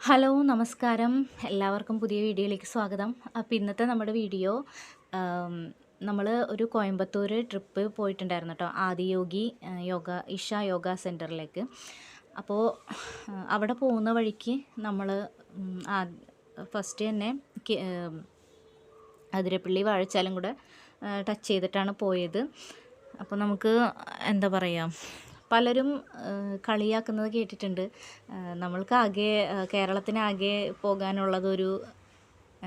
Hello നമസ്കാരം. എല്ലാവർക്കും പുതിയ വീഡിയോയിലേക്ക് സ്വാഗതം. അപ്പോൾ ഇന്നത്തെ നമ്മുടെ വീഡിയോ നമ്മൾ ഒരു കോയമ്പത്തൂർ ട്രിപ്പ് പോയിട്ടുണ്ടായിരുന്നു കേട്ടോ. ആദിയോഗി ഇഷ യോഗ സെൻറ്ററിലേക്ക്. അപ്പോൾ അവിടെ പോകുന്ന വഴിക്ക് നമ്മൾ ഫസ്റ്റ് തന്നെ അതിരപ്പള്ളി വാഴച്ചാലും കൂടെ ടച്ച് ചെയ്തിട്ടാണ് പോയത്. അപ്പോൾ നമുക്ക് എന്താ പറയുക, പലരും കളിയാക്കുന്നത് കേട്ടിട്ടുണ്ട്. നമ്മൾക്കാകെ കേരളത്തിനാകെ പോകാനുള്ളതൊരു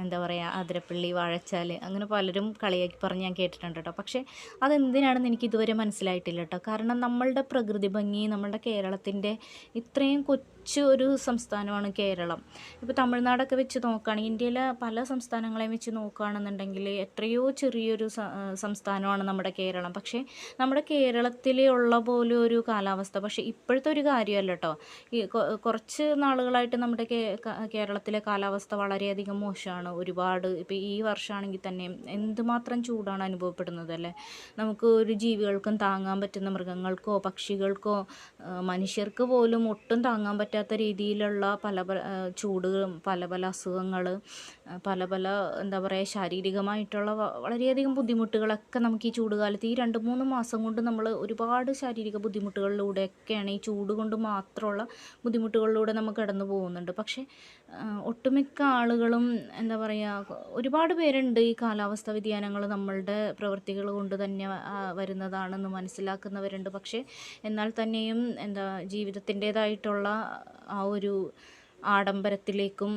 എന്താ പറയുക, അതിരപ്പള്ളി വാഴച്ചാൽ, അങ്ങനെ പലരും കളിയാക്കി പറഞ്ഞ് ഞാൻ കേട്ടിട്ടുണ്ട് കേട്ടോ. പക്ഷേ അതെന്തിനാണെന്ന് എനിക്ക് ഇതുവരെ മനസ്സിലായിട്ടില്ല കേട്ടോ. കാരണം നമ്മളുടെ പ്രകൃതി ഭംഗി, നമ്മളുടെ കേരളത്തിൻ്റെ ഇത്രയും കൊച്ചു ഒരു സംസ്ഥാനമാണ് കേരളം. ഇപ്പോൾ തമിഴ്നാടൊക്കെ വെച്ച് നോക്കുകയാണെങ്കിൽ, ഇന്ത്യയിലെ പല സംസ്ഥാനങ്ങളെയും വെച്ച് നോക്കുകയാണെന്നുണ്ടെങ്കിൽ എത്രയോ ചെറിയൊരു സംസ്ഥാനമാണ് നമ്മുടെ കേരളം. പക്ഷേ നമ്മുടെ കേരളത്തിലുള്ള പോലെ ഒരു കാലാവസ്ഥ പക്ഷേ ഇപ്പോഴത്തെ ഒരു കാര്യമല്ല കേട്ടോ. ഈ കുറച്ച് നാളുകളായിട്ട് നമ്മുടെ കേരളത്തിലെ കാലാവസ്ഥ വളരെയധികം മോശമാണ്. ഒരുപാട് ഇപ്പോൾ ഈ വർഷമാണെങ്കിൽ തന്നെ എന്തുമാത്രം ചൂടാണ് അനുഭവപ്പെടുന്നത് അല്ലേ. നമുക്ക് ഒരു ജീവികൾക്കും താങ്ങാൻ പറ്റുന്ന, മൃഗങ്ങൾക്കോ പക്ഷികൾക്കോ മനുഷ്യർക്ക് പോലും ഒട്ടും താങ്ങാൻ പറ്റാത്ത രീതിയിലുള്ള പല പല ചൂടുകളും പല പല അസുഖങ്ങൾ, പല പല എന്താ പറയുക, ശാരീരികമായിട്ടുള്ള വളരെയധികം ബുദ്ധിമുട്ടുകളൊക്കെ നമുക്ക് ഈ ചൂടുകാലത്ത് ഈ 2-3 മാസം കൊണ്ട് നമ്മൾ ഒരുപാട് ശാരീരിക ബുദ്ധിമുട്ടുകളിലൂടെയൊക്കെയാണ്, ഈ ചൂട് കൊണ്ട് മാത്രമുള്ള ബുദ്ധിമുട്ടുകളിലൂടെ നമുക്ക് കടന്നു പോകുന്നുണ്ട്. പക്ഷേ ഒട്ടുമിക്ക ആളുകളും എന്താ പറയുക, ഒരുപാട് പേരുണ്ട് ഈ കാലാവസ്ഥ വ്യതിയാനങ്ങൾ നമ്മളുടെ പ്രവൃത്തികൾ കൊണ്ട് തന്നെ വരുന്നതാണെന്ന് മനസ്സിലാക്കുന്നവരുണ്ട്. പക്ഷേ എന്നാൽ തന്നെയും എന്താ ജീവിതത്തിൻ്റേതായിട്ടുള്ള ആ ഒരു ആഡംബരത്തിലേക്കും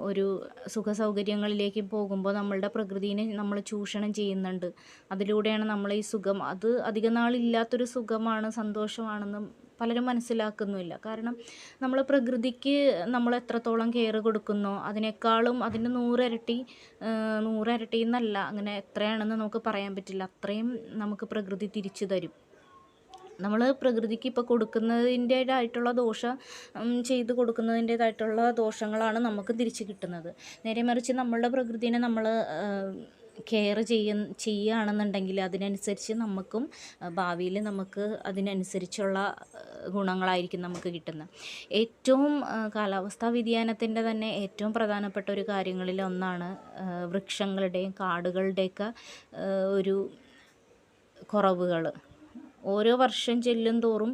ഒരു സുഖസൗകര്യങ്ങളിലേക്ക് പോകുമ്പോൾ നമ്മളുടെ പ്രകൃതിനെ നമ്മൾ ചൂഷണം ചെയ്യുന്നുണ്ട്. അതിലൂടെയാണ് നമ്മൾ ഈ സുഖം, അത് അധിക നാളില്ലാത്തൊരു സുഖമാണ്, സന്തോഷമാണെന്ന് പലരും മനസ്സിലാക്കുന്നുമില്ല. കാരണം നമ്മൾ പ്രകൃതിക്ക് നമ്മൾ എത്രത്തോളം കെയർ കൊടുക്കുന്നോ അതിനേക്കാളും അതിൻ്റെ 100 ഇരട്ടി, 100 ഇരട്ടി എന്നല്ല, അങ്ങനെ എത്രയാണെന്ന് നമുക്ക് പറയാൻ പറ്റില്ല, അത്രയും നമുക്ക് പ്രകൃതി തിരിച്ചു തരും. നമ്മൾ പ്രകൃതിക്ക് ഇപ്പോൾ കൊടുക്കുന്നതിൻ്റേതായിട്ടുള്ള ചെയ്ത് കൊടുക്കുന്നതിൻ്റേതായിട്ടുള്ള ദോഷങ്ങളാണ് നമുക്ക് തിരിച്ച് കിട്ടുന്നത്. നേരെ മറിച്ച് നമ്മളുടെ പ്രകൃതിനെ നമ്മൾ കെയർ ചെയ്യുകയാണെന്നുണ്ടെങ്കിൽ അതിനനുസരിച്ച് നമുക്കും ഭാവിയിൽ നമുക്ക് അതിനനുസരിച്ചുള്ള ഗുണങ്ങളായിരിക്കും നമുക്ക് കിട്ടുന്നത്. ഏറ്റവും കാലാവസ്ഥാ വ്യതിയാനത്തിൻ്റെ തന്നെ ഏറ്റവും പ്രധാനപ്പെട്ട ഒരു കാര്യങ്ങളിൽ ഒന്നാണ് വൃക്ഷങ്ങളുടെയും കാടുകളുടെയൊക്കെ ഒരു കുറവുകൾ. ഓരോ വർഷം ചെല്ലും തോറും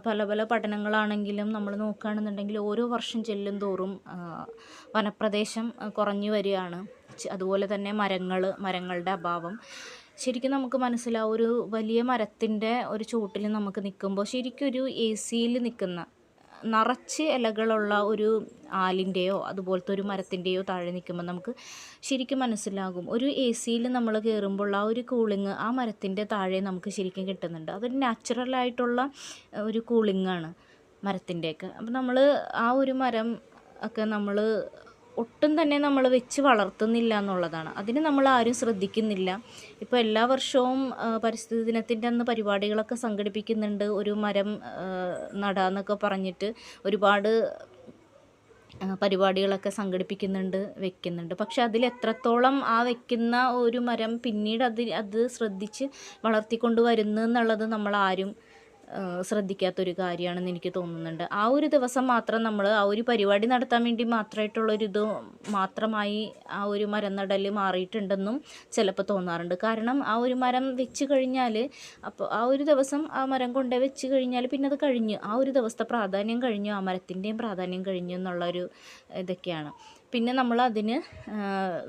പല പല പഠനങ്ങളാണെങ്കിലും നമ്മൾ നോക്കുകയാണെന്നുണ്ടെങ്കിൽ ഓരോ വർഷം ചെല്ലും തോറും വനപ്രദേശം കുറഞ്ഞു വരികയാണ്. അതുപോലെ തന്നെ മരങ്ങളുടെ അഭാവം. ശരിക്കും നമുക്ക് മനസ്സിലാവും, ഒരു വലിയ മരത്തിൻ്റെ ഒരു ചുവട്ടിൽ നമുക്ക് നിൽക്കുമ്പോൾ ശരിക്കും ഒരു AC-യിൽ നിൽക്കുന്ന, നിറച്ച് ഇലകളുള്ള ഒരു ആലിൻ്റെയോ അതുപോലത്തെ ഒരു മരത്തിൻ്റെയോ താഴെ നിൽക്കുമ്പോൾ നമുക്ക് ശരിക്കും മനസ്സിലാകും, ഒരു AC-യിൽ നമ്മൾ കയറുമ്പോൾ ആ ഒരു കൂളിങ് ആ മരത്തിൻ്റെ താഴെ നമുക്ക് ശരിക്കും കിട്ടുന്നുണ്ട്. അതൊരു നാച്ചുറലായിട്ടുള്ള ഒരു കൂളിങ്ങാണ് മരത്തിൻ്റെയൊക്കെ. അപ്പം നമ്മൾ ആ ഒരു മരം ഒക്കെ നമ്മൾ ഒട്ടും തന്നെ നമ്മൾ വെച്ച് വളർത്തുന്നില്ല എന്നുള്ളതാണ്. അതിന് നമ്മൾ ആരും ശ്രദ്ധിക്കുന്നില്ല. ഇപ്പോൾ എല്ലാ വർഷവും പരിസ്ഥിതി ദിനത്തിൻ്റെ അന്ന് പരിപാടികളൊക്കെ സംഘടിപ്പിക്കുന്നുണ്ട്. ഒരു മരം നടാന്നൊക്കെ പറഞ്ഞിട്ട് ഒരുപാട് പരിപാടികളൊക്കെ സംഘടിപ്പിക്കുന്നുണ്ട്, വെക്കുന്നുണ്ട്. പക്ഷെ അതിൽ എത്രത്തോളം ആ വെക്കുന്ന ഒരു മരം പിന്നീട് അത് ശ്രദ്ധിച്ച് വളർത്തിക്കൊണ്ട് വരുന്നു എന്നുള്ളത് നമ്മളാരും ശ്രദ്ധിക്കാത്തൊരു കാര്യമാണെന്ന് എനിക്ക് തോന്നുന്നുണ്ട്. ആ ഒരു ദിവസം മാത്രം നമ്മൾ ആ ഒരു പരിപാടി നടത്താൻ വേണ്ടി മാത്രമായിട്ടുള്ളൊരിത് മാത്രമായി ആ ഒരു മരം നടൽ മാറിയിട്ടുണ്ടെന്നും ചിലപ്പോൾ തോന്നാറുണ്ട്. കാരണം ആ ഒരു മരം വെച്ച് കഴിഞ്ഞാൽ, അപ്പോൾ ആ ഒരു ദിവസം ആ മരം കൊണ്ടേ വെച്ച് കഴിഞ്ഞാൽ പിന്നെ അത് കഴിഞ്ഞു, ആ ഒരു ദിവസത്തെ പ്രാധാന്യം കഴിഞ്ഞു, ആ മരത്തിൻ്റെയും പ്രാധാന്യം കഴിഞ്ഞു എന്നുള്ളൊരു ഇതൊക്കെയാണ്. പിന്നെ നമ്മൾ അതിന്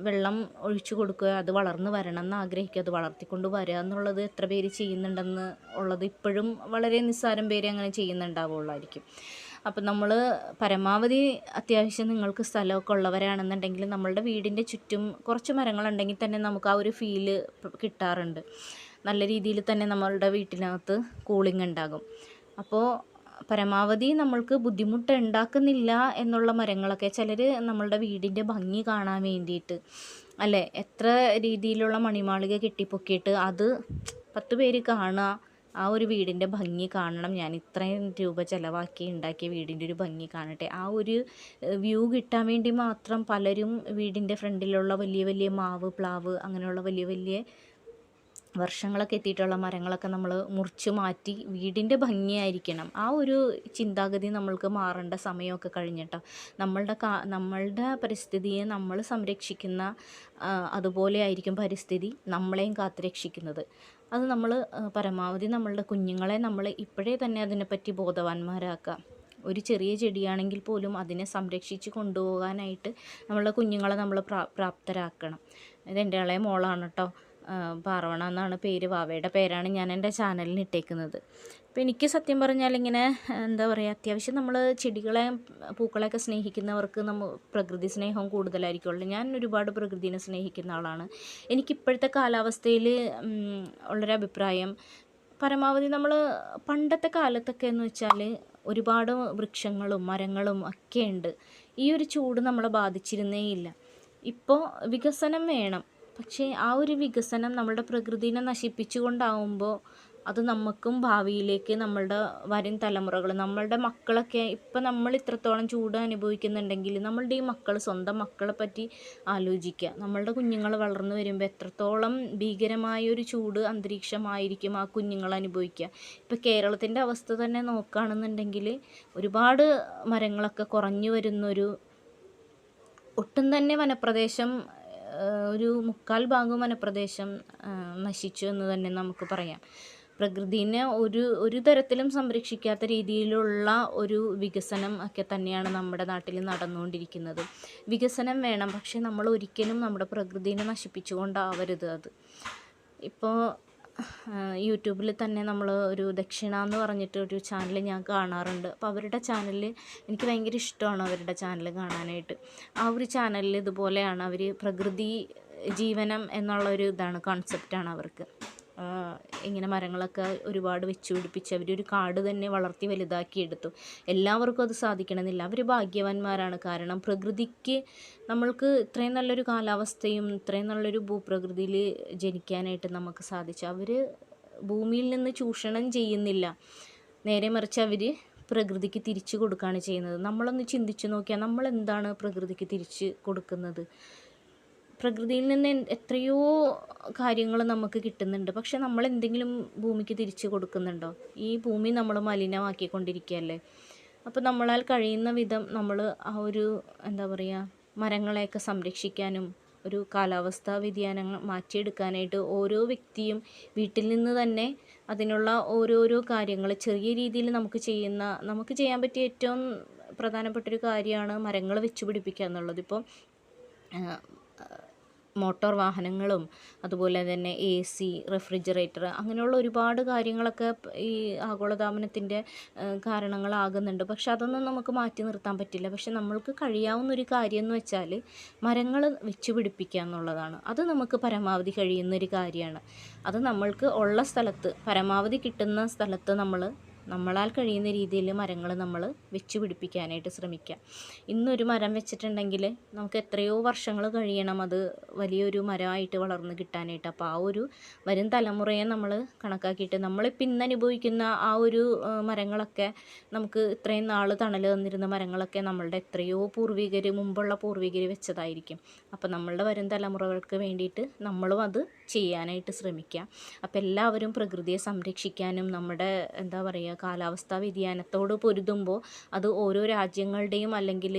വെള്ളം ഒഴിച്ചു കൊടുക്കുക, അത് വളർന്ന് വരണം എന്ന് ആഗ്രഹിക്കുക, അത് വളർത്തിക്കൊണ്ട് വരിക എന്നുള്ളത് എത്ര പേര് ചെയ്യുന്നുണ്ടെന്ന് ഉള്ളത് ഇപ്പോഴും വളരെ നിസ്സാരം പേര് അങ്ങനെ ചെയ്യുന്നുണ്ടാവുള്ളായിരിക്കും. അപ്പം നമ്മൾ പരമാവധി അത്യാവശ്യം നിങ്ങൾക്ക് സ്ഥലമൊക്കെ ഉള്ളവരാണെന്നുണ്ടെങ്കിൽ നമ്മളുടെ വീടിൻ്റെ ചുറ്റും കുറച്ച് മരങ്ങളുണ്ടെങ്കിൽ തന്നെ നമുക്ക് ആ ഒരു ഫീല് കിട്ടാറുണ്ട്. നല്ല രീതിയിൽ തന്നെ നമ്മളുടെ വീട്ടിനകത്ത് കൂളിംഗ് ഉണ്ടാകും. അപ്പോൾ പരമാവധി നമ്മൾക്ക് ബുദ്ധിമുട്ട് ഉണ്ടാക്കുന്നില്ല എന്നുള്ള മരങ്ങളൊക്കെ, ചിലർ നമ്മളുടെ വീടിൻ്റെ ഭംഗി കാണാൻ വേണ്ടിയിട്ട് അല്ലേ, എത്ര രീതിയിലുള്ള മണിമാളിക കെട്ടിപ്പൊക്കിയിട്ട് അത് 10 പേര് കാണുക, ആ ഒരു വീടിൻ്റെ ഭംഗി കാണണം, ഞാൻ ഇത്രയും രൂപ ചിലവാക്കി ഉണ്ടാക്കിയ വീടിൻ്റെ ഒരു ഭംഗി കാണട്ടെ, ആ ഒരു വ്യൂ കിട്ടാൻ വേണ്ടി മാത്രം പലരും വീടിൻ്റെ ഫ്രണ്ടിലുള്ള വലിയ വലിയ മാവ്, പ്ലാവ് അങ്ങനെയുള്ള വലിയ വലിയ വർഷങ്ങളൊക്കെ എത്തിയിട്ടുള്ള മരങ്ങളൊക്കെ നമ്മൾ മുറിച്ച് മാറ്റി വീടിൻ്റെ ഭംഗിയായിരിക്കണം. ആ ഒരു ചിന്താഗതി നമ്മൾക്ക് മാറേണ്ട സമയമൊക്കെ കഴിഞ്ഞിട്ടോ. നമ്മളുടെ പരിസ്ഥിതിയെ നമ്മൾ സംരക്ഷിക്കുന്ന അതുപോലെ ആയിരിക്കും പരിസ്ഥിതി നമ്മളെയും കാത്തുരക്ഷിക്കുന്നത്. അത് നമ്മൾ പരമാവധി നമ്മളുടെ കുഞ്ഞുങ്ങളെ നമ്മൾ ഇപ്പോഴേ തന്നെ അതിനെപ്പറ്റി ബോധവാന്മാരാക്കുക. ഒരു ചെറിയ ചെടിയാണെങ്കിൽ പോലും അതിനെ സംരക്ഷിച്ച് കൊണ്ടുപോകാനായിട്ട് നമ്മളുടെ കുഞ്ഞുങ്ങളെ നമ്മൾ പ്രാപ്തരാക്കണം. ഇതെൻ്റെ ഇളയ മോളാണ് കേട്ടോ. പാർവണ എന്നാണ് പേര്. വാവയുടെ പേരാണ് ഞാൻ എൻ്റെ ചാനലിന് ഇട്ടേക്കുന്നത്. അപ്പോൾ എനിക്ക് സത്യം പറഞ്ഞാൽ ഇങ്ങനെ എന്താ പറയുക, അത്യാവശ്യം നമ്മൾ ചെടികളെ പൂക്കളെയൊക്കെ സ്നേഹിക്കുന്നവർക്ക് പ്രകൃതി സ്നേഹം കൂടുതലായിരിക്കുമല്ലോ. ഞാൻ ഒരുപാട് പ്രകൃതിനെ സ്നേഹിക്കുന്ന ആളാണ്. എനിക്കിപ്പോഴത്തെ കാലാവസ്ഥയിൽ ഉള്ളൊരഭിപ്രായം, പരമാവധി നമ്മൾ പണ്ടത്തെ കാലത്തൊക്കെ എന്ന് വെച്ചാൽ ഒരുപാട് വൃക്ഷങ്ങളും മരങ്ങളും ഒക്കെ ഉണ്ട്. ഈ ഒരു ചൂട് നമ്മളെ ബാധിച്ചിരുന്നേ ഇല്ല. ഇപ്പോൾ വികസനം വേണം, പക്ഷേ ആ ഒരു വികസനം നമ്മളുടെ പ്രകൃതിനെ നശിപ്പിച്ചുകൊണ്ടാവുമ്പോൾ അത് നമുക്കും ഭാവിയിലേക്ക് നമ്മളുടെ വരും തലമുറകൾ, നമ്മളുടെ മക്കളൊക്കെ, ഇപ്പം നമ്മൾ ഇത്രത്തോളം ചൂട് അനുഭവിക്കുന്നുണ്ടെങ്കിൽ നമ്മളുടെ ഈ മക്കൾ, സ്വന്തം മക്കളെ പറ്റി ആലോചിക്കുക. നമ്മളുടെ കുഞ്ഞുങ്ങൾ വളർന്നു വരുമ്പോൾ എത്രത്തോളം ഭീകരമായൊരു ചൂട് അന്തരീക്ഷമായിരിക്കും ആ കുഞ്ഞുങ്ങൾ അനുഭവിക്കുക. ഇപ്പം കേരളത്തിൻ്റെ അവസ്ഥ തന്നെ നോക്കുകയാണെന്നുണ്ടെങ്കിൽ ഒരുപാട് മരങ്ങളൊക്കെ കുറഞ്ഞു വരുന്നൊരു, ഒട്ടും തന്നെ വനപ്രദേശം, ഒരു 3/4 വനപ്രദേശം നശിച്ചു എന്ന് തന്നെ നമുക്ക് പറയാം. പ്രകൃതിനെ ഒരു തരത്തിലും സംരക്ഷിക്കാത്ത രീതിയിലുള്ള ഒരു വികസനം ഒക്കെ തന്നെയാണ് നമ്മുടെ നാട്ടിൽ നടന്നുകൊണ്ടിരിക്കുന്നത്. വികസനം വേണം, പക്ഷേ നമ്മൾ ഒരിക്കലും നമ്മുടെ പ്രകൃതിനെ നശിപ്പിച്ചുകൊണ്ടാവരുത് അത്. ഇപ്പോൾ യൂട്യൂബിൽ തന്നെ നമ്മൾ ഒരു ദക്ഷിണ എന്ന് പറഞ്ഞിട്ട് ഒരു ചാനൽ ഞാൻ കാണാറുണ്ട്. അപ്പോൾ അവരുടെ ചാനലിൽ എനിക്ക് ഭയങ്കര ഇഷ്ടമാണ് അവരുടെ ചാനൽ കാണാനായിട്ട്. ആ ഒരു ചാനലിൽ ഇതുപോലെയാണ് അവർ പ്രകൃതി ജീവനം എന്നുള്ളൊരു ഇതാണ്, കോൺസെപ്റ്റാണ് അവർക്ക്. ഇങ്ങനെ മരങ്ങളൊക്കെ ഒരുപാട് വെച്ച് പിടിപ്പിച്ച് അവരൊരു കാട് തന്നെ വളർത്തി വലുതാക്കിയെടുത്തു. എല്ലാവർക്കും അത് സാധിക്കണമെന്നില്ല. അവർ ഭാഗ്യവാന്മാരാണ്. കാരണം പ്രകൃതിക്ക് നമ്മൾക്ക് ഇത്രയും നല്ലൊരു കാലാവസ്ഥയും ഇത്രയും നല്ലൊരു ഭൂപ്രകൃതിയിൽ ജനിക്കാനായിട്ട് നമുക്ക് സാധിച്ചു. അവർ ഭൂമിയിൽ നിന്ന് ചൂഷണം ചെയ്യുന്നില്ല, നേരെ മറിച്ച് അവർ പ്രകൃതിക്ക് തിരിച്ചു കൊടുക്കുകയാണ് ചെയ്യുന്നത്. നമ്മളൊന്ന് ചിന്തിച്ച് നോക്കിയാൽ നമ്മൾ എന്താണ് പ്രകൃതിക്ക് തിരിച്ച് കൊടുക്കുന്നത്? പ്രകൃതിയിൽ നിന്ന് എത്രയോ കാര്യങ്ങൾ നമുക്ക് കിട്ടുന്നുണ്ട്, പക്ഷെ നമ്മൾ എന്തെങ്കിലും ഭൂമിക്ക് തിരിച്ചു കൊടുക്കുന്നുണ്ടോ? ഈ ഭൂമി നമ്മൾ മലിനമാക്കിക്കൊണ്ടിരിക്കുകയല്ലേ. അപ്പോൾ നമ്മളാൽ കഴിയുന്ന വിധം നമ്മൾ ആ ഒരു എന്താ പറയുക, മരങ്ങളെയൊക്കെ സംരക്ഷിക്കാനും ഒരു കാലാവസ്ഥാ വ്യതിയാനങ്ങൾ മാറ്റിയെടുക്കാനായിട്ട് ഓരോ വ്യക്തിയും വീട്ടിൽ നിന്ന് തന്നെ അതിനുള്ള ഓരോരോ കാര്യങ്ങൾ ചെറിയ രീതിയിൽ നമുക്ക് ചെയ്യാൻ പറ്റിയ ഏറ്റവും പ്രധാനപ്പെട്ടൊരു കാര്യമാണ് മരങ്ങൾ വെച്ച് പിടിപ്പിക്കുക എന്നുള്ളത്. ഇപ്പോൾ മോട്ടോർ വാഹനങ്ങളും അതുപോലെ തന്നെ AC, റെഫ്രിജറേറ്റർ, അങ്ങനെയുള്ള ഒരുപാട് കാര്യങ്ങളൊക്കെ ഈ ആഗോളതാപനത്തിൻ്റെ കാരണങ്ങളാകുന്നുണ്ട്. പക്ഷെ അതൊന്നും നമുക്ക് മാറ്റി നിർത്താൻ പറ്റില്ല. പക്ഷെ നമ്മൾക്ക് കഴിയാവുന്നൊരു കാര്യം എന്ന് വെച്ചാൽ മരങ്ങൾ വെച്ച് പിടിപ്പിക്കുക എന്നുള്ളതാണ്. അത് നമുക്ക് പരമാവധി കഴിയുന്നൊരു കാര്യമാണ്. അത് നമ്മൾക്ക് ഉള്ള സ്ഥലത്ത്, പരമാവധി കിട്ടുന്ന സ്ഥലത്ത് നമ്മളാൽ കഴിയുന്ന രീതിയിൽ മരങ്ങൾ നമ്മൾ വെച്ച് പിടിപ്പിക്കാനായിട്ട് ശ്രമിക്കുക. ഇന്നൊരു മരം വെച്ചിട്ടുണ്ടെങ്കിൽ നമുക്ക് എത്രയോ വർഷങ്ങൾ കഴിയണം അത് വലിയൊരു മരമായിട്ട് വളർന്ന് കിട്ടാനായിട്ട്. അപ്പോൾ ആ ഒരു വരും തലമുറയെ നമ്മൾ കണക്കാക്കിയിട്ട് നമ്മളിപ്പോൾ ഇന്ന് അനുഭവിക്കുന്ന ആ ഒരു മരങ്ങളൊക്കെ, നമുക്ക് ഇത്രയും നാൾ തണൽ തന്നിരുന്ന മരങ്ങളൊക്കെ നമ്മളുടെ എത്രയോ മുമ്പുള്ള പൂർവികർ വെച്ചതായിരിക്കും. അപ്പോൾ നമ്മളുടെ വരും തലമുറകൾക്ക് വേണ്ടിയിട്ട് നമ്മളും അത് ചെയ്യാനായിട്ട് ശ്രമിക്കുക. അപ്പോൾ എല്ലാവരും പ്രകൃതിയെ സംരക്ഷിക്കാനും നമ്മുടെ എന്താ പറയുക, കാലാവസ്ഥാ വ്യതിയാനത്തോട് പൊരുതുമ്പോൾ അത് ഓരോ രാജ്യങ്ങളുടെയും അല്ലെങ്കിൽ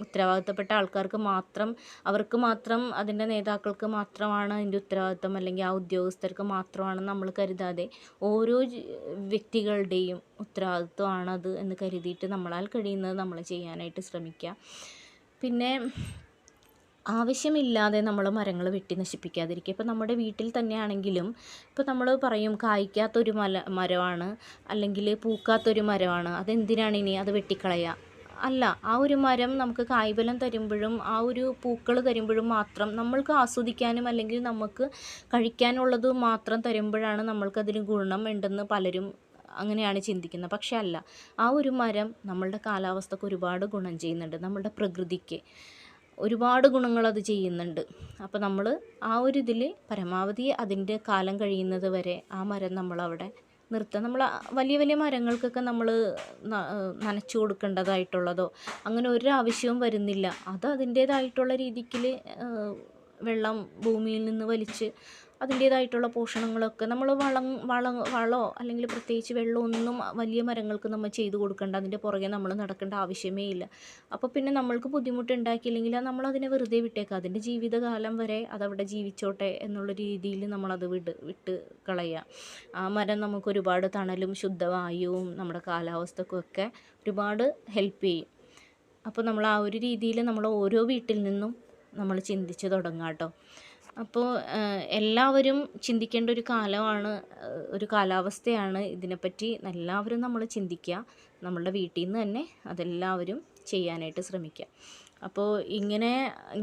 ഉത്തരവാദിത്തപ്പെട്ട ആൾക്കാർക്ക് മാത്രം, അവർക്ക് മാത്രം, അതിൻ്റെ നേതാക്കൾക്ക് മാത്രമാണ് അതിൻ്റെ ഉത്തരവാദിത്തം, അല്ലെങ്കിൽ ആ ഉദ്യോഗസ്ഥർക്ക് മാത്രമാണ് നമ്മൾ കരുതാതെ ഓരോ വ്യക്തികളുടെയും ഉത്തരവാദിത്വമാണത് എന്ന് കരുതിയിട്ട് നമ്മളാൽ കഴിയുന്നത് നമ്മൾ ചെയ്യാനായിട്ട് ശ്രമിക്കുക. പിന്നെ ആവശ്യമില്ലാതെ നമ്മൾ മരങ്ങൾ വെട്ടി നശിപ്പിക്കാതിരിക്കുക. ഇപ്പോൾ നമ്മുടെ വീട്ടിൽ തന്നെയാണെങ്കിലും ഇപ്പോൾ നമ്മൾ പറയും കായ്ക്കാത്തൊരു മരമാണ് അല്ലെങ്കിൽ പൂക്കാത്തൊരു മരമാണ്, അതെന്തിനാണ് ഇനി അത് വെട്ടിക്കളയുക? അല്ല, ആ ഒരു മരം നമുക്ക് കായ്ഫലം തരുമ്പോഴും ആ ഒരു പൂക്കൾ തരുമ്പോഴും മാത്രം നമ്മൾക്ക് ആസ്വദിക്കാനും അല്ലെങ്കിൽ നമുക്ക് കഴിക്കാനുള്ളത് മാത്രം തരുമ്പോഴാണ് നമ്മൾക്കതിന് ഗുണം ഉണ്ടെന്ന് പലരും അങ്ങനെയാണ് ചിന്തിക്കുന്നത്. പക്ഷെ അല്ല, ആ ഒരു മരം നമ്മളുടെ കാലാവസ്ഥക്ക് ഒരുപാട് ഗുണം ചെയ്യുന്നുണ്ട്, നമ്മളുടെ പ്രകൃതിക്ക് ഒരുപാട് ഗുണങ്ങളത് ചെയ്യുന്നുണ്ട്. അപ്പോൾ നമ്മൾ ആ ഒരു ഇതിൽ പരമാവധി അതിൻ്റെ കാലം കഴിയുന്നത് വരെ ആ മരം നമ്മളവിടെ നിർത്തുക. നമ്മൾ വലിയ വലിയ മരങ്ങൾക്കൊക്കെ നമ്മൾ നനച്ചു കൊടുക്കേണ്ടതായിട്ടുള്ളതോ അങ്ങനെ ഒരു ആവശ്യവും വരുന്നില്ല. അത് അതിൻ്റേതായിട്ടുള്ള രീതിക്ക് വെള്ളം ഭൂമിയിൽ നിന്ന് വലിച്ച് അതിൻ്റേതായിട്ടുള്ള പോഷണങ്ങളൊക്കെ നമ്മൾ വളമോ അല്ലെങ്കിൽ പ്രത്യേകിച്ച് വെള്ളമൊന്നും വലിയ മരങ്ങൾക്ക് നമ്മൾ ചെയ്ത് കൊടുക്കേണ്ട, അതിൻ്റെ പുറകെ നമ്മൾ നടക്കേണ്ട ആവശ്യമേ ഇല്ല. അപ്പോൾ പിന്നെ നമ്മൾക്ക് ബുദ്ധിമുട്ടുണ്ടാക്കിയില്ലെങ്കിൽ നമ്മളതിനെ വെറുതെ വിട്ടേക്കുക. അതിൻ്റെ ജീവിതകാലം വരെ അതവിടെ ജീവിച്ചോട്ടെ എന്നുള്ള രീതിയിൽ നമ്മളത് വിട്ട് കളയുക. ആ മരം നമുക്ക് ഒരുപാട് തണലും ശുദ്ധവായുവും നമ്മുടെ കാലാവസ്ഥക്കൊക്കെ ഒരുപാട് ഹെൽപ്പ് ചെയ്യും. അപ്പോൾ നമ്മൾ ആ ഒരു രീതിയിൽ നമ്മൾ ഓരോ വീട്ടിൽ നിന്നും നമ്മൾ ചിന്തിച്ച് തുടങ്ങാം കേട്ടോ. അപ്പോൾ എല്ലാവരും ചിന്തിക്കേണ്ട ഒരു കാലമാണ്, ഒരു കാലാവസ്ഥയാണ്. ഇതിനെപ്പറ്റി എല്ലാവരും നമ്മൾ ചിന്തിക്കുക. നമ്മളുടെ വീട്ടിൽ നിന്ന് തന്നെ അതെല്ലാവരും ചെയ്യാനായിട്ട് ശ്രമിക്കുക. അപ്പോൾ ഇങ്ങനെ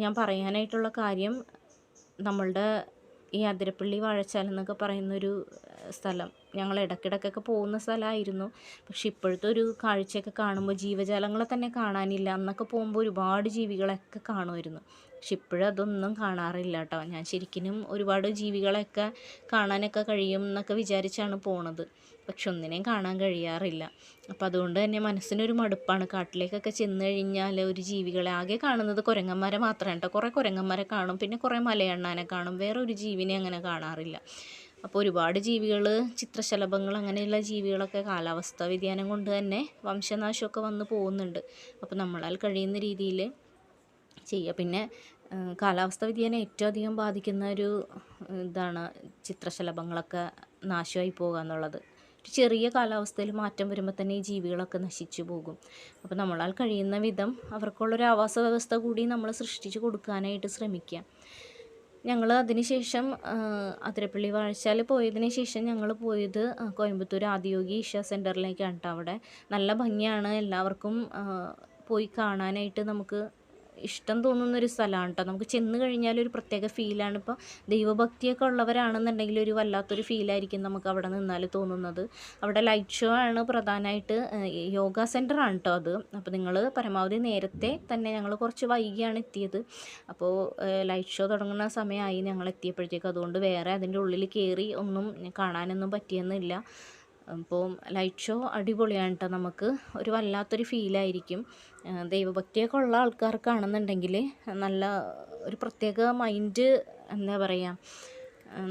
ഞാൻ പറയാനായിട്ടുള്ള കാര്യം, നമ്മളുടെ ഈ അതിരപ്പള്ളി വാഴച്ചാൽ എന്നൊക്കെ പറയുന്നൊരു സ്ഥലം ഞങ്ങൾ ഇടയ്ക്കിടയ്ക്കൊക്കെ പോകുന്ന സ്ഥലമായിരുന്നു. പക്ഷെ ഇപ്പോഴത്തെ ഒരു കാഴ്ചയൊക്കെ കാണുമ്പോൾ ജീവജാലങ്ങളെ തന്നെ കാണാനില്ല. അന്നൊക്കെ പോകുമ്പോൾ ഒരുപാട് ജീവികളൊക്കെ കാണുമായിരുന്നു. പക്ഷെ ഇപ്പോഴും അതൊന്നും കാണാറില്ല കേട്ടോ. ഞാൻ ശരിക്കും ഒരുപാട് ജീവികളെയൊക്കെ കാണാനൊക്കെ കഴിയും എന്നൊക്കെ വിചാരിച്ചാണ് പോണത്. പക്ഷെ ഒന്നിനെയും കാണാൻ കഴിയാറില്ല. അപ്പോൾ അതുകൊണ്ട് തന്നെ മനസ്സിനൊരു മടുപ്പാണ്. കാട്ടിലേക്കൊക്കെ ചെന്ന് കഴിഞ്ഞാൽ ഒരു ജീവികളെ ആകെ കാണുന്നത് കുരങ്ങന്മാരെ മാത്രമാണ് കേട്ടോ. കുറേ കുരങ്ങന്മാരെ കാണും, പിന്നെ കുറേ മലയണ്ണാനെ കാണും, വേറെ ഒരു ജീവിനെ അങ്ങനെ കാണാറില്ല. അപ്പോൾ ഒരുപാട് ജീവികൾ, ചിത്രശലഭങ്ങൾ, അങ്ങനെയുള്ള ജീവികളൊക്കെ കാലാവസ്ഥാ വ്യതിയാനം കൊണ്ട് തന്നെ വംശനാശമൊക്കെ വന്ന് പോകുന്നുണ്ട്. അപ്പോൾ നമ്മളാൽ കഴിയുന്ന രീതിയിൽ ചെയ്യുക. പിന്നെ കാലാവസ്ഥാ വ്യതിയാനം ഏറ്റവും അധികം ബാധിക്കുന്ന ഒരു ഇതാണ് ചിത്രശലഭങ്ങളൊക്കെ നാശമായി പോകുക എന്നുള്ളത്. ഒരു ചെറിയ കാലാവസ്ഥയിൽ മാറ്റം വരുമ്പോൾ തന്നെ ഈ ജീവികളൊക്കെ നശിച്ചു പോകും. അപ്പോൾ നമ്മളാൽ കഴിയുന്ന വിധം അവർക്കുള്ളൊരു ആവാസ വ്യവസ്ഥ കൂടി നമ്മൾ സൃഷ്ടിച്ച് കൊടുക്കാനായിട്ട് ശ്രമിക്കുക. ഞങ്ങൾ അതിനുശേഷം അതിരപ്പള്ളി വാഴച്ചാൽ പോയതിന് ശേഷം ഞങ്ങൾ പോയത് കോയമ്പത്തൂർ ആദിയോഗി ഈശ സെൻറ്ററിലേക്കാണ് കേട്ടോ. അവിടെ നല്ല ഭംഗിയാണ്, എല്ലാവർക്കും പോയി കാണാനായിട്ട് നമുക്ക് ഇഷ്ടം തോന്നുന്നൊരു സ്ഥലമാണ് കേട്ടോ. നമുക്ക് ചെന്ന് കഴിഞ്ഞാൽ ഒരു പ്രത്യേക ഫീലാണ്. ഇപ്പോൾ ദൈവഭക്തിയൊക്കെ ഉള്ളവരാണെന്നുണ്ടെങ്കിൽ ഒരു വല്ലാത്തൊരു ഫീലായിരിക്കും നമുക്ക് അവിടെ നിന്നാൽ തോന്നുന്നത്. അവിടെ ലൈറ്റ് ഷോ ആണ് പ്രധാനമായിട്ട്. യോഗ സെൻറ്ററാണ് കേട്ടോ അത്. അപ്പോൾ നിങ്ങൾ പരമാവധി നേരത്തെ തന്നെ, ഞങ്ങൾ കുറച്ച് വൈകിയാണ് എത്തിയത്. അപ്പോൾ ലൈറ്റ് ഷോ തുടങ്ങുന്ന സമയമായി ഞങ്ങൾ എത്തിയപ്പോഴത്തേക്കും. അതുകൊണ്ട് വേറെ അതിൻ്റെ ഉള്ളിൽ കയറി ഒന്നും കാണാനൊന്നും പറ്റിയെന്നില്ല. അപ്പോൾ ലൈറ്റ് ഷോ അടിപൊളിയാണ് കേട്ടോ. നമുക്ക് ഒരു വല്ലാത്തൊരു ഫീലായിരിക്കും. ദൈവഭക്തിയൊക്കെ ഉള്ള ആൾക്കാർക്കാണെന്നുണ്ടെങ്കിൽ നല്ല ഒരു പ്രത്യേക മൈൻഡ്, എന്താ പറയുക,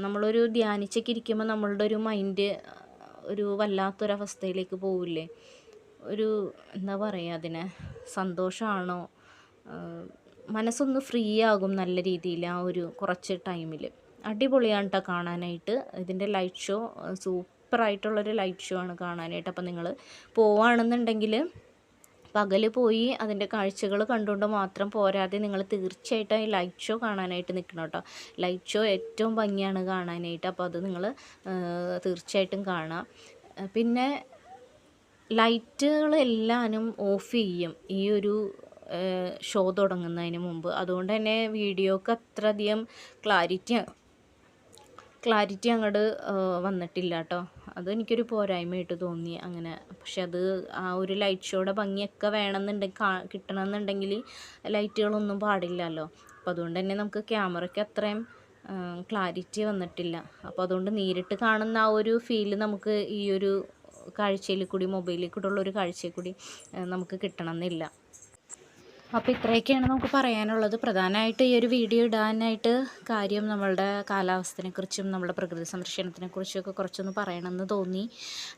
നമ്മളൊരു ധ്യാനിച്ചൊക്കെ ഇരിക്കുമ്പോൾ നമ്മളുടെ ഒരു മൈൻഡ് ഒരു വല്ലാത്തൊരവസ്ഥയിലേക്ക് പോവില്ലേ. ഒരു എന്താ പറയുക, അതിനെ സന്തോഷമാണോ, മനസ്സൊന്ന് ഫ്രീ ആകും നല്ല രീതിയിൽ ആ ഒരു കുറച്ച് ടൈമിൽ. അടിപൊളിയാണ് കേട്ടോ കാണാനായിട്ട്. ഇതിൻ്റെ ലൈറ്റ് ഷോ സൂപ്പറായിട്ടുള്ളൊരു ലൈറ്റ് ഷോ ആണ് കാണാനായിട്ട്. അപ്പോൾ നിങ്ങൾ പോവുകയാണെന്നുണ്ടെങ്കിൽ പകൽ പോയി അതിൻ്റെ കാഴ്ചകൾ കണ്ടുകൊണ്ട് മാത്രം പോരാതെ നിങ്ങൾ തീർച്ചയായിട്ടും ഈ ലൈറ്റ് ഷോ കാണാനായിട്ട് നിൽക്കണം കേട്ടോ. ലൈറ്റ് ഷോ ഏറ്റവും ഭംഗിയാണ് കാണാനായിട്ട്. അപ്പോൾ അത് നിങ്ങൾ തീർച്ചയായിട്ടും കാണാം. പിന്നെ ലൈറ്റുകൾ എല്ലാവരും ഓഫ് ചെയ്യും ഈ ഒരു ഷോ തുടങ്ങുന്നതിന് മുമ്പ്. അതുകൊണ്ട് തന്നെ വീഡിയോക്ക് അത്രയധികം ക്ലാരിറ്റി അങ്ങോട്ട് വന്നിട്ടില്ല കേട്ടോ. അതെനിക്കൊരു പോരായ്മയായിട്ട് തോന്നി അങ്ങനെ. പക്ഷെ അത് ആ ഒരു ലൈറ്റ് ഷോയുടെ ഭംഗിയൊക്കെ വേണമെന്നുണ്ടെങ്കിൽ കിട്ടണമെന്നുണ്ടെങ്കിൽ ലൈറ്റുകളൊന്നും പാടില്ലല്ലോ. അപ്പോൾ അതുകൊണ്ട് തന്നെ നമുക്ക് ക്യാമറയ്ക്ക് അത്രയും ക്ലാരിറ്റി വന്നിട്ടില്ല. അപ്പോൾ അതുകൊണ്ട് നേരിട്ട് കാണുന്ന ആ ഒരു ഫീല് നമുക്ക് ഈ ഒരു കാഴ്ചയിൽ കൂടി, മൊബൈലിൽ കൂടെ ഉള്ളൊരു കാഴ്ചയിൽ കൂടി നമുക്ക് കിട്ടണമെന്നില്ല. അപ്പോൾ ഇത്രയൊക്കെയാണ് നമുക്ക് പറയാനുള്ളത്. പ്രധാനമായിട്ട് ഈ ഒരു വീഡിയോ ഇടാനായിട്ട് കാര്യം നമ്മളുടെ കാലാവസ്ഥയെക്കുറിച്ചും നമ്മുടെ പ്രകൃതി സംരക്ഷണത്തിനെക്കുറിച്ചൊക്കെ കുറച്ചൊന്ന് പറയണമെന്ന് തോന്നി.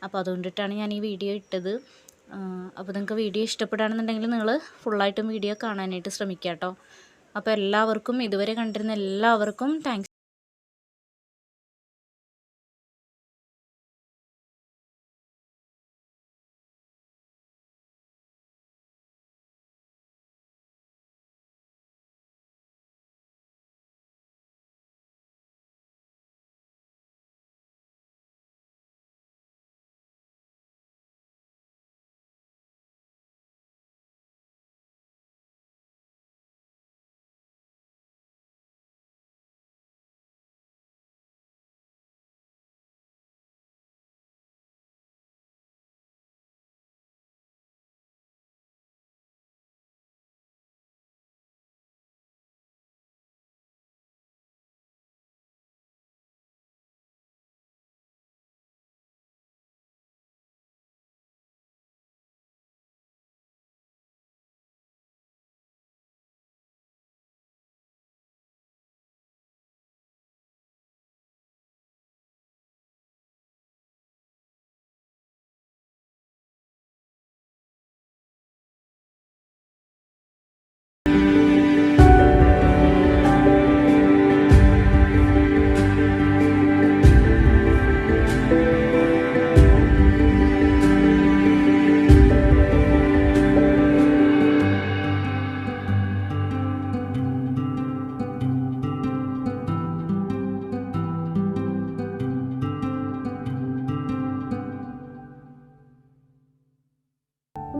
അപ്പോൾ അതുകൊണ്ടിട്ടാണ് ഞാൻ ഈ വീഡിയോ ഇട്ടത്. അപ്പോൾ നിങ്ങൾക്ക് വീഡിയോ ഇഷ്ടപ്പെടുകയാണെന്നുണ്ടെങ്കിൽ നിങ്ങൾ ഫുള്ളായിട്ടും വീഡിയോ കാണാനായിട്ട് ശ്രമിക്കുക കേട്ടോ. അപ്പോൾ എല്ലാവർക്കും, ഇതുവരെ കണ്ടിരുന്ന എല്ലാവർക്കും താങ്ക്സ്.